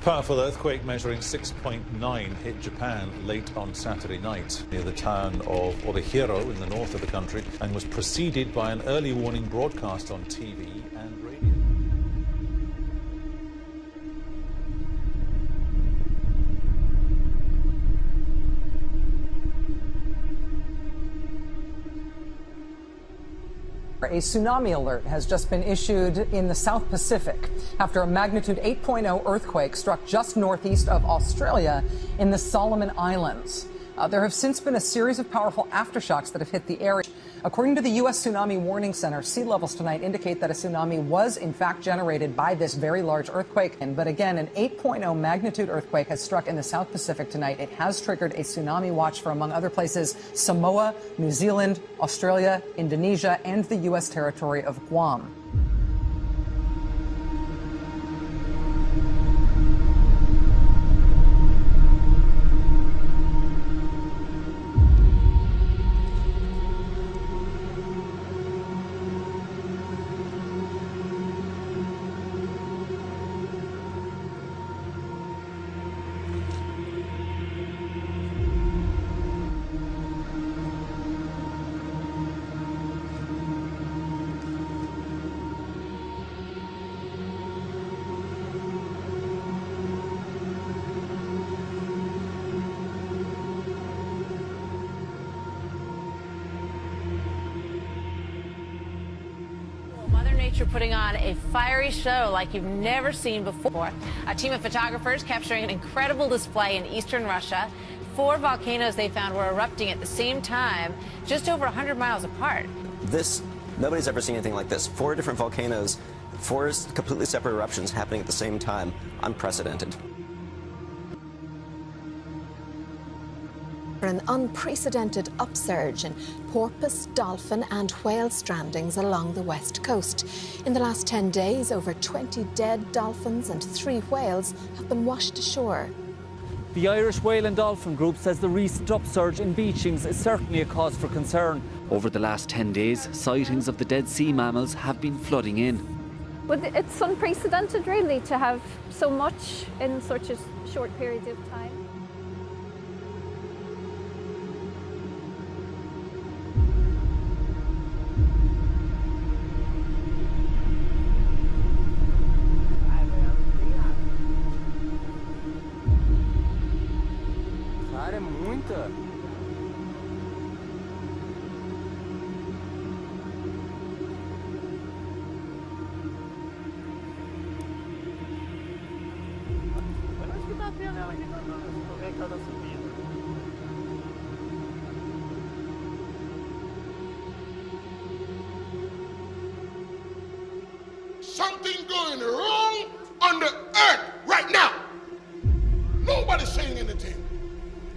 Powerful earthquake measuring 6.9 hit Japan late on Saturday night near the town of Orihiro in the north of the country and was preceded by an early warning broadcast on TV and radio. A tsunami alert has just been issued in the South Pacific after a magnitude 8.0 earthquake struck just northeast of Australia in the Solomon Islands. There have since been a series of powerful aftershocks that have hit the area. According to the U.S. Tsunami Warning Center, sea levels tonight indicate that a tsunami was in fact generated by this very large earthquake. But again, an 8.0 magnitude earthquake has struck in the South Pacific tonight. It has triggered a tsunami watch for, among other places, Samoa, New Zealand, Australia, Indonesia, and the U.S. territory of Guam. Nature putting on a fiery show like you've never seen before. A team of photographers capturing an incredible display in eastern Russia. 4 volcanoes they found were erupting at the same time, just over 100 miles apart. Nobody's ever seen anything like this. 4 different volcanoes, 4 completely separate eruptions happening at the same time. Unprecedented. An unprecedented upsurge in porpoise, dolphin and whale strandings along the west coast. In the last 10 days, over 20 dead dolphins and 3 whales have been washed ashore. The Irish Whale and Dolphin Group says the recent upsurge in beachings is certainly a cause for concern. Over the last 10 days, sightings of the dead sea mammals have been flooding in. But it's unprecedented, really, to have so much in such a short period of time. Cara, é muita. Acho que tá tendo ela aqui no mercado da subida. Something going wrong on the earth right now. Nobody's saying anything.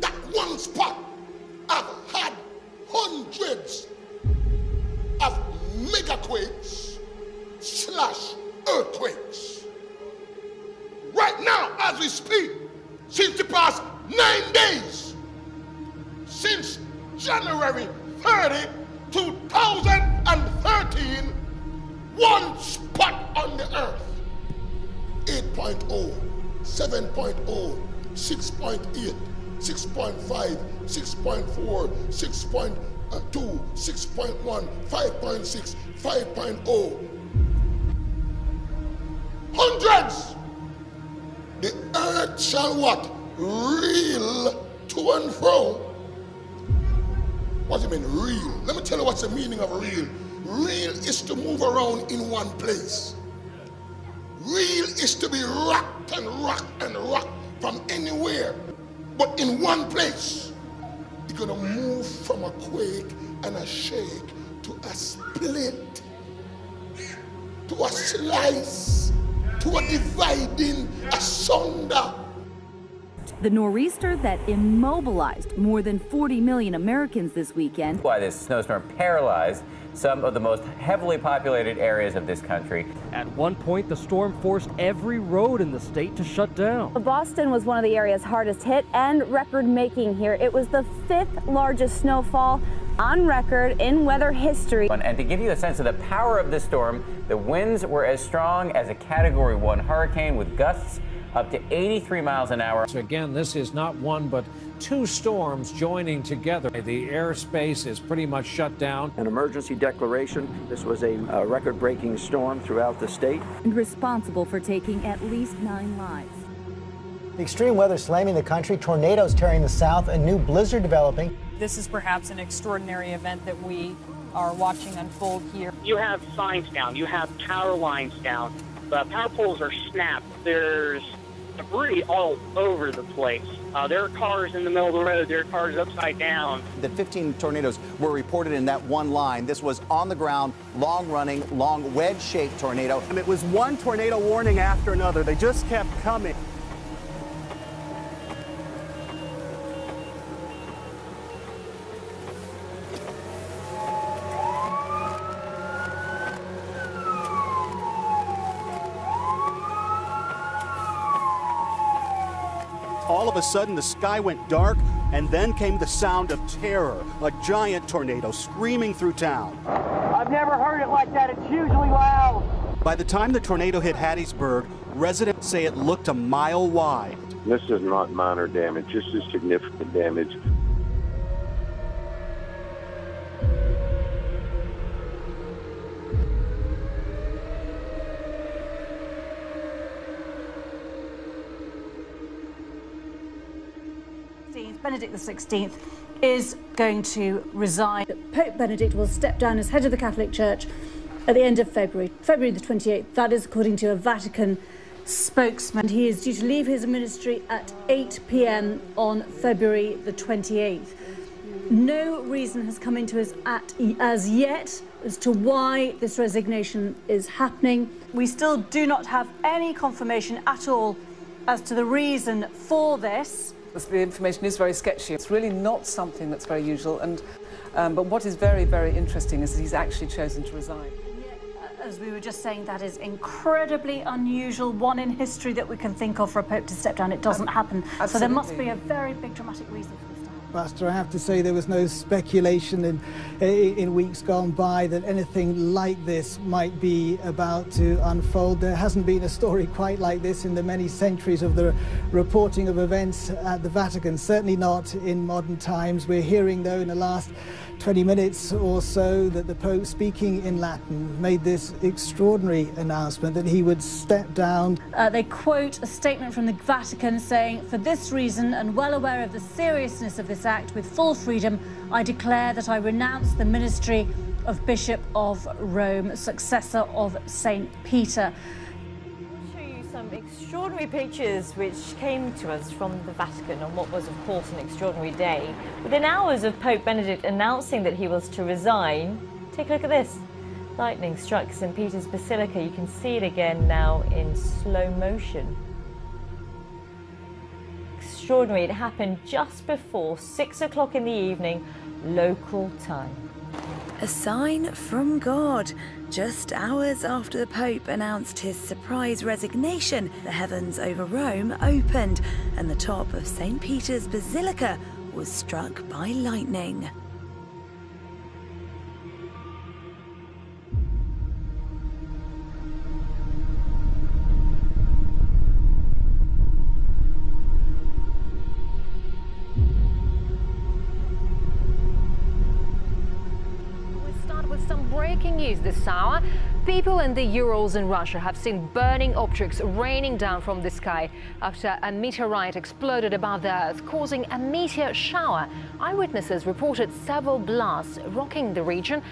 That one spot, I've had hundreds of megaquakes / earthquakes. Right now, as we speak, since the past 9 days, since January 30, 2013, one spot on the earth, 8.0, 7.0, 6.8, 6.5, 6.4, 6.2, 6.1, 5.6, 5.0. Hundreds! The earth shall what? Reel to and fro. What do you mean, reel? Let me tell you what's the meaning of reel. Reel is to move around in one place. Reel is to be rocked and rocked and rocked from anywhere, but in one place. You're gonna move from a quake and a shake to a split, to a slice, to a dividing asunder. The nor'easter that immobilized more than 40 million Americans this weekend. Why this snowstorm paralyzed some of the most heavily populated areas of this country. At one point, the storm forced every road in the state to shut down. Boston was one of the areas hardest hit and record-making here. It was the 5th largest snowfall on record in weather history. And to give you a sense of the power of this storm, the winds were as strong as a Category 1 hurricane with gusts up to 83 miles an hour. So again, this is not one but two storms joining together. The airspace is pretty much shut down. An emergency declaration. This was a record-breaking storm throughout the state. And responsible for taking at least 9 lives. The extreme weather slamming the country, tornadoes tearing the south, a new blizzard developing. This is perhaps an extraordinary event that we are watching unfold here. You have signs down, you have power lines down, the power poles are snapped, there's debris all over the place. There are cars in the middle of the road, there are cars upside down. The 15 tornadoes were reported in that one line. This was on the ground, long-running, long wedge-shaped tornado. And it was one tornado warning after another. They just kept coming. All of a sudden, the sky went dark, and then came the sound of terror, a giant tornado screaming through town. I've never heard it like that. It's usually loud. By the time the tornado hit Hattiesburg, residents say it looked a mile wide. This is not minor damage. This is significant damage. Benedict XVI is going to resign. Pope Benedict will step down as head of the Catholic Church at the end of February the 28th. That is according to a Vatican spokesman. He is due to leave his ministry at 8 p.m. on February the 28th. No reason has come into us as yet as to why this resignation is happening. We still do not have any confirmation at all as to the reason for this. The information is very sketchy. It's really not something that's very usual. But what is very, very interesting is that he's actually chosen to resign. As we were just saying, that is incredibly unusual, one in history that we can think of for a pope to step down. It doesn't happen. Absolutely. So there must be a very big dramatic reason for this. Pastor, I have to say there was no speculation in weeks gone by that anything like this might be about to unfold. There hasn't been a story quite like this in the many centuries of the reporting of events at the Vatican, certainly not in modern times. We're hearing, though, in the last 20 minutes or so that the Pope, speaking in Latin, made this extraordinary announcement that he would step down. They quote a statement from the Vatican saying, "For this reason, and well aware of the seriousness of this act, with full freedom, I declare that I renounce the ministry of Bishop of Rome, successor of St. Peter." Some extraordinary pictures which came to us from the Vatican on what was, of course, an extraordinary day. Within hours of Pope Benedict announcing that he was to resign, take a look at this. Lightning struck St. Peter's Basilica. You can see it again now in slow motion. Extraordinary. It happened just before 6 o'clock in the evening, local time. A sign from God. Just hours after the Pope announced his surprise resignation, the heavens over Rome opened and the top of St. Peter's Basilica was struck by lightning. Breaking news this hour. People in the Urals in Russia have seen burning objects raining down from the sky after a meteorite exploded above the Earth, causing a meteor shower. Eyewitnesses reported several blasts rocking the region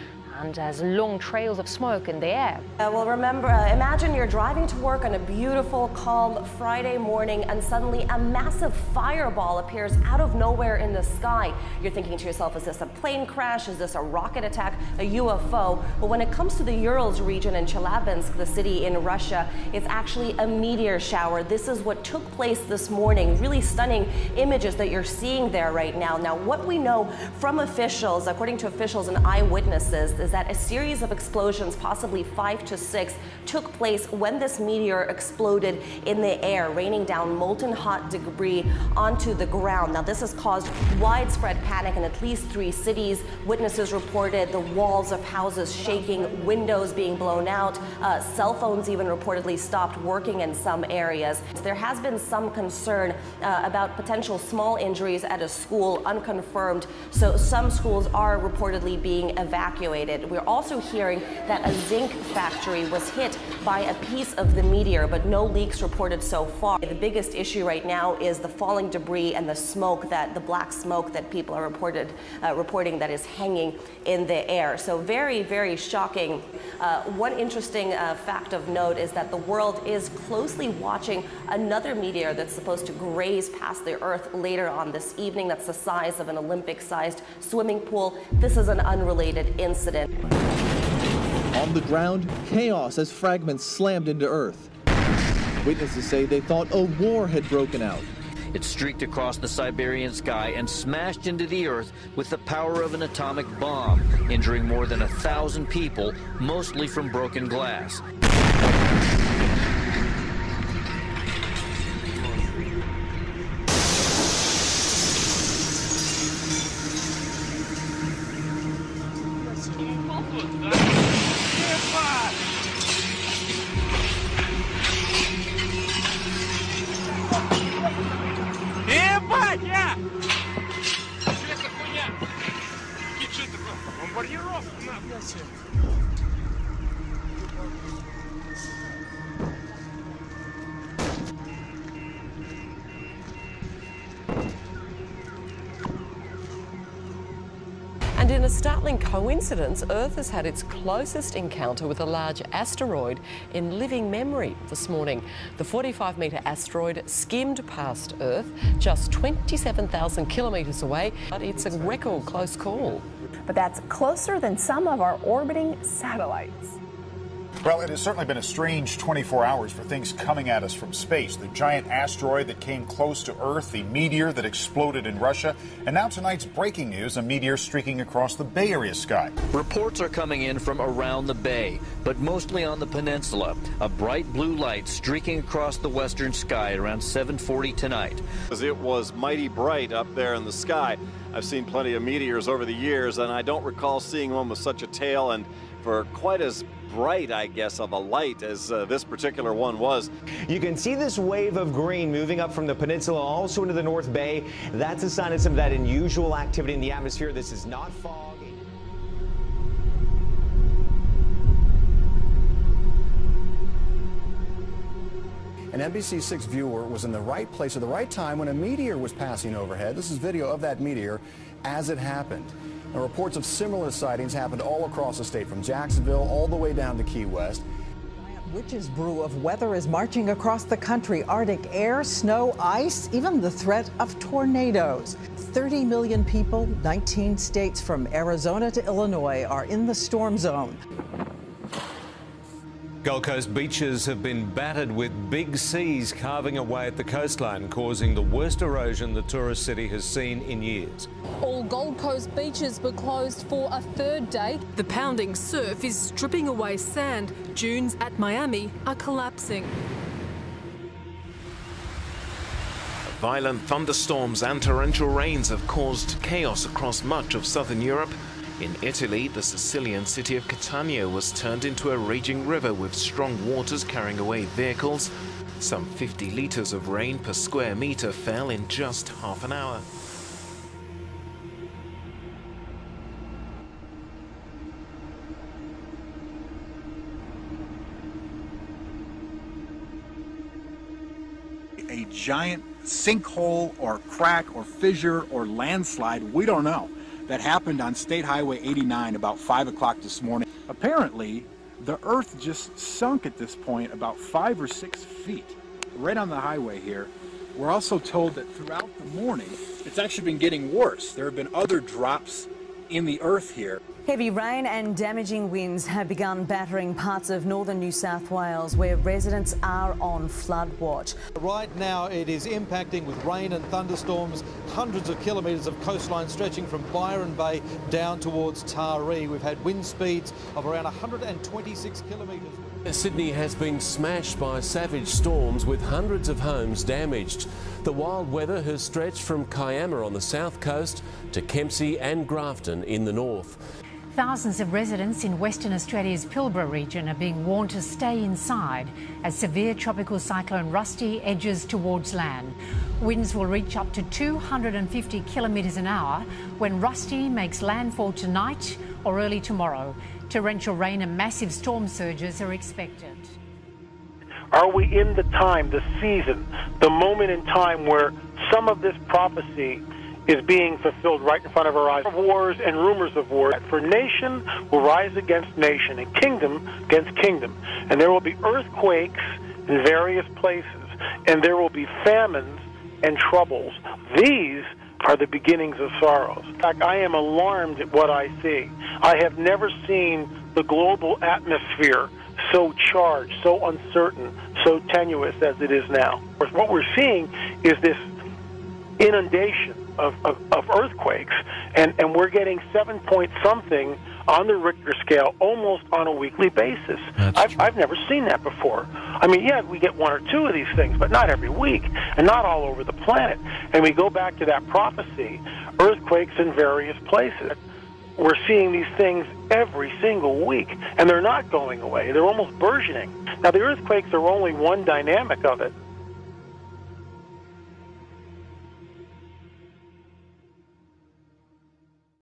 and as long trails of smoke in the air. Well, remember, imagine you're driving to work on a beautiful, calm Friday morning and suddenly a massive fireball appears out of nowhere in the sky. You're thinking to yourself, is this a plane crash? Is this a rocket attack? A UFO? But when it comes to the Urals region in Chelyabinsk, the city in Russia, it's actually a meteor shower. This is what took place this morning. Really stunning images that you're seeing there right now. Now, what we know from officials, according to officials and eyewitnesses, is that a series of explosions, possibly 5 to 6, took place when this meteor exploded in the air, raining down molten hot debris onto the ground. Now, this has caused widespread panic in at least 3 cities. Witnesses reported the walls of houses shaking, windows being blown out, cell phones even reportedly stopped working in some areas. There has been some concern about potential small injuries at a school, unconfirmed, so some schools are reportedly being evacuated. We're also hearing that a zinc factory was hit by a piece of the meteor, but no leaks reported so far. The biggest issue right now is the falling debris and the smoke, the black smoke that people are reporting that is hanging in the air. So very, very shocking. One interesting fact of note is that the world is closely watching another meteor that's supposed to graze past the Earth later on this evening. That's the size of an Olympic-sized swimming pool. This is an unrelated incident. On the ground, chaos as fragments slammed into Earth. Witnesses say they thought a war had broken out. It streaked across the Siberian sky and smashed into the Earth with the power of an atomic bomb, injuring more than 1,000 people, mostly from broken glass. And in a startling coincidence, Earth has had its closest encounter with a large asteroid in living memory this morning. The 45-metre asteroid skimmed past Earth, just 27,000 kilometres away, but it's a record close call. But that's closer than some of our orbiting satellites. Well, it has certainly been a strange 24 hours for things coming at us from space. The giant asteroid that came close to Earth, the meteor that exploded in Russia, and now tonight's breaking news, a meteor streaking across the Bay Area sky. Reports are coming in from around the bay, but mostly on the peninsula. A bright blue light streaking across the western sky around 7:40 tonight. It was mighty bright up there in the sky. I've seen plenty of meteors over the years, and I don't recall seeing one with such a tail and for quite as bright, I guess, of a light as this particular one was. You can see this wave of green moving up from the peninsula also into the North Bay. That's a sign of some of that unusual activity in the atmosphere. This is not fog. An NBC6 viewer was in the right place at the right time when a meteor was passing overhead. This is video of that meteor as it happened. And reports of similar sightings happened all across the state, from Jacksonville all the way down to Key West. Witch's brew of weather is marching across the country. Arctic air, snow, ice, even the threat of tornadoes. 30 million people, 19 states from Arizona to Illinois are in the storm zone. Gold Coast beaches have been battered with big seas carving away at the coastline, causing the worst erosion the tourist city has seen in years. All Gold Coast beaches were closed for a third day. The pounding surf is stripping away sand. Dunes at Miami are collapsing. Violent thunderstorms and torrential rains have caused chaos across much of southern Europe. In Italy, the Sicilian city of Catania was turned into a raging river with strong waters carrying away vehicles. Some 50 litres of rain per square metre fell in just half an hour. A giant sinkhole or crack or fissure or landslide, we don't know, that happened on State Highway 89 about 5 o'clock this morning. Apparently, the earth just sunk at this point about 5 or 6 feet right on the highway here. We're also told that throughout the morning, it's actually been getting worse. There have been other drops in the earth here. Heavy rain and damaging winds have begun battering parts of northern New South Wales, where residents are on flood watch. Right now it is impacting with rain and thunderstorms, hundreds of kilometres of coastline stretching from Byron Bay down towards Taree. We've had wind speeds of around 126 kilometres. Sydney has been smashed by savage storms with hundreds of homes damaged. The wild weather has stretched from Kiama on the south coast to Kempsey and Grafton in the north. Thousands of residents in Western Australia's Pilbara region are being warned to stay inside as severe tropical cyclone Rusty edges towards land. Winds will reach up to 250 kilometres an hour when Rusty makes landfall tonight or early tomorrow. Torrential rain and massive storm surges are expected. Are we in the time, the season, the moment in time where some of this prophecy is being fulfilled right in front of our eyes? Wars and rumors of war. For nation will rise against nation and kingdom against kingdom. And there will be earthquakes in various places. And there will be famines and troubles. These are the beginnings of sorrows. In fact, I am alarmed at what I see. I have never seen the global atmosphere so charged, so uncertain, so tenuous as it is now. What we're seeing is this inundation of earthquakes, and we're getting 7 point something on the Richter scale almost on a weekly basis. I've never seen that before. I mean, yeah, we get one or two of these things, but not every week, and not all over the planet. And we go back to that prophecy, earthquakes in various places. We're seeing these things every single week, and they're not going away. They're almost burgeoning. Now, the earthquakes are only one dynamic of it.